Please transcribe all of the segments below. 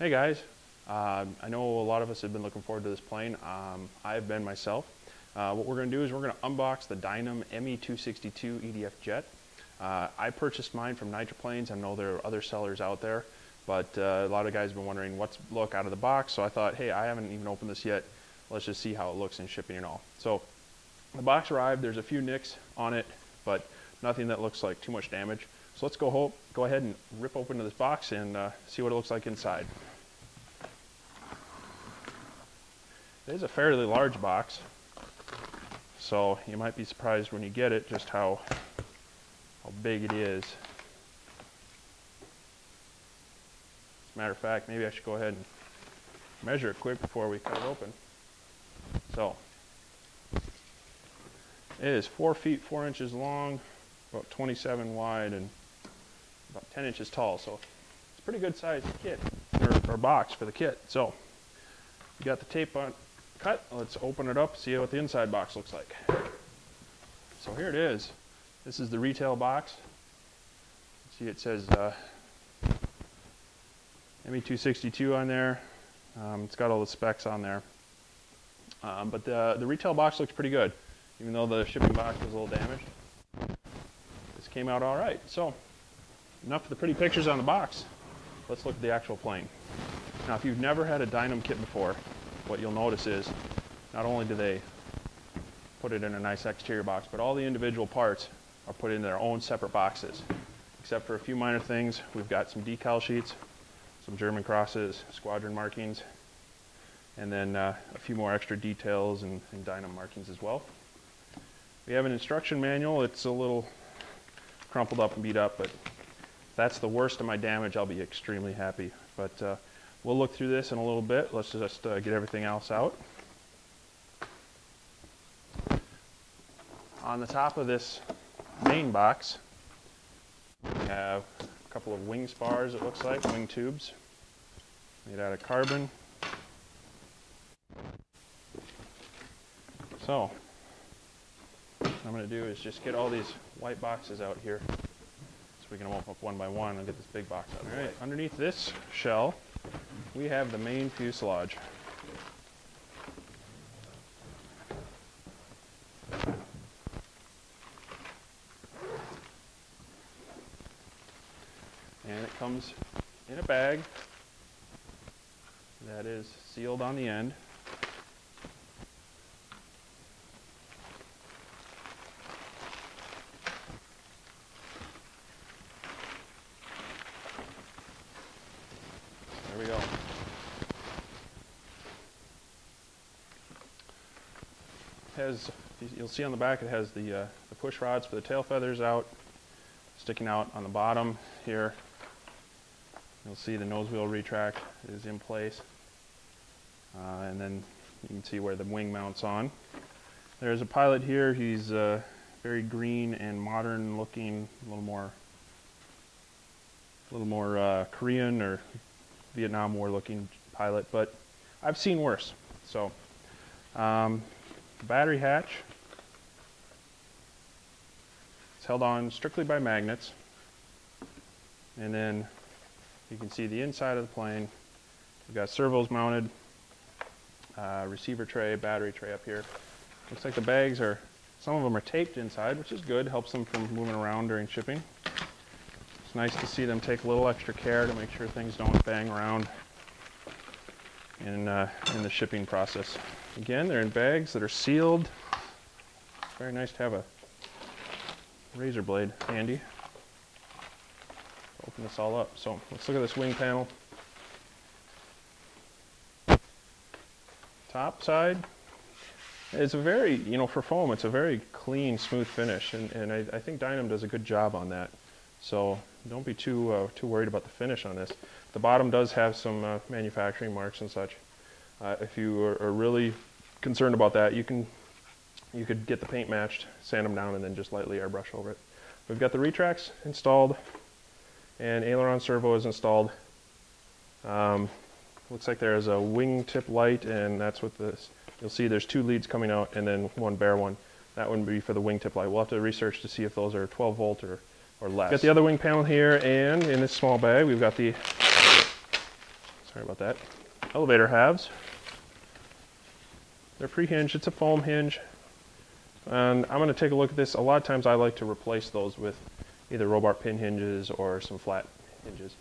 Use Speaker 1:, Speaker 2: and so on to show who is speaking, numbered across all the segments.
Speaker 1: Hey guys, I know a lot of us have been looking forward to this plane. I've been myself. What we're going to do is we're going to unbox the Dynam ME-262 EDF jet. I purchased mine from Nitroplanes. I know there are other sellers out there, but a lot of guys have been wondering what's look out of the box. So I thought, hey, I haven't even opened this yet. Let's just see how it looks in shipping and all. So the box arrived. There's a few nicks on it, but nothing that looks like too much damage. So let's go ahead and rip open this box and see what it looks like inside. It is a fairly large box, so you might be surprised when you get it just how big it is. As a matter of fact, maybe I should go ahead and measure it quick before we cut it open. So it is 4 feet 4 inches long, about 27 wide, and about 10 inches tall. So it's a pretty good sized kit or box for the kit. So you got the tape on cut. Let's open it up, see what the inside box looks like. So here it is. This is the retail box. See, it says ME-262 on there. It's got all the specs on there. But the retail box looks pretty good, even though the shipping box was a little damaged. This came out all right. So enough of the pretty pictures on the box. Let's look at the actual plane. Now, if you've never had a Dynam kit before, what you'll notice is not only do they put it in a nice exterior box, but all the individual parts are put in their own separate boxes. Except for a few minor things, we've got some decal sheets, some German crosses, squadron markings, and then a few more extra details and Dynam markings as well. We have an instruction manual. It's a little crumpled up and beat up, but if that's the worst of my damage, I'll be extremely happy. But we'll look through this in a little bit. Let's just get everything else out. On the top of this main box, we have a couple of wing spars, it looks like, wing tubes, made out of carbon. So, what I'm going to do is just get all these white boxes out here so we can open up one by one and get this big box out. All right, underneath this shell, we have the main fuselage. And it comes in a bag that is sealed on the end. There we go. You'll see on the back it has the push rods for the tail feathers out, sticking out on the bottom here. You'll see the nose wheel retract is in place, and then you can see where the wing mounts on. There's a pilot here. He's very green and modern looking, a little more Korean or Vietnam War looking pilot, but I've seen worse. So the battery hatch is held on strictly by magnets, and then you can see the inside of the plane. We've got servos mounted, receiver tray, battery tray up here. Looks like the bags some of them are taped inside, which is good, helps them from moving around during shipping. It's nice to see them take a little extra care to make sure things don't bang around in the shipping process. Again, they're in bags that are sealed. It's very nice to have a razor blade handy. Open this all up. So let's look at this wing panel. Top side, it's a very, for foam, it's a very clean, smooth finish, and I think Dynam does a good job on that. So don't be too worried about the finish on this. The bottom does have some manufacturing marks and such. If you are really concerned about that, you could get the paint matched, sand them down, and then just lightly airbrush over it. We've got the retracts installed, and aileron servo is installed. Looks like there's a Wingtip Light, and that's what this. You'll see there's 2 leads coming out, and then one bare one. That would be for the Wingtip Light. We'll have to research to see if those are 12 volt or less. Got the other wing panel here, and in this small bag we've got the Sorry about that. Elevator halves. They're pre-hinged. It's a foam hinge. And I'm going to take a look at this. A lot of times I like to replace those with either Robart pin hinges or some flat hinges.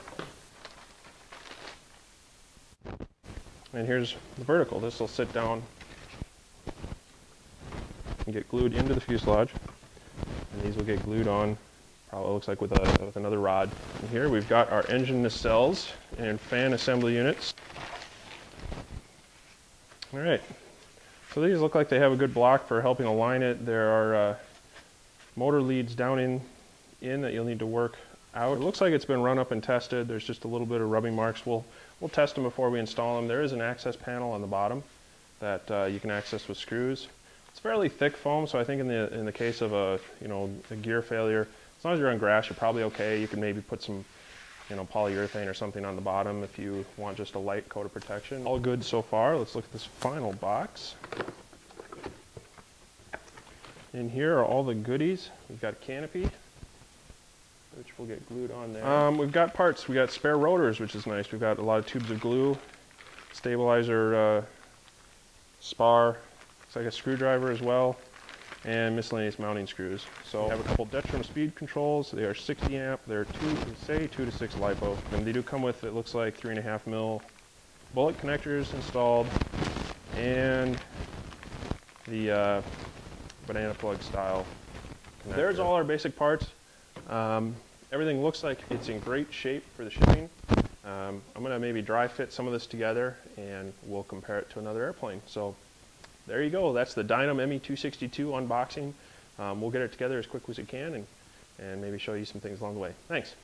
Speaker 1: And here's the vertical. This will sit down and get glued into the fuselage. And these will get glued on, probably looks like with another rod. And here we've got our engine nacelles and fan assembly units. All right, so these look like they have a good block for helping align it. There are motor leads down in that you'll need to work out. It looks like it's been run up and tested. There's just a little bit of rubbing marks. We'll test them before we install them. There is an access panel on the bottom that you can access with screws. It's fairly thick foam, so I think in the case of a gear failure, as long as you're on grass, you're probably okay. You can maybe put some polyurethane or something on the bottom if you want just a light coat of protection. All good so far. Let's look at this final box. In here are all the goodies. We've got a canopy, which will get glued on there. We've got parts. We've got spare rotors, which is nice. We've got a lot of tubes of glue, stabilizer spar, looks like a screwdriver as well, and miscellaneous mounting screws. So we have a couple Detrim speed controls. They are 60 amp. They're 2 to 6 LiPo. And they do come with, it looks like, 3.5 mil bullet connectors installed, and the banana plug style connector. There's all our basic parts. Everything looks like it's in great shape for the shipping. I'm going to maybe dry fit some of this together and we'll compare it to another airplane. So there you go. That's the Dynam ME-262 unboxing. We'll get it together as quick as we can and maybe show you some things along the way. Thanks.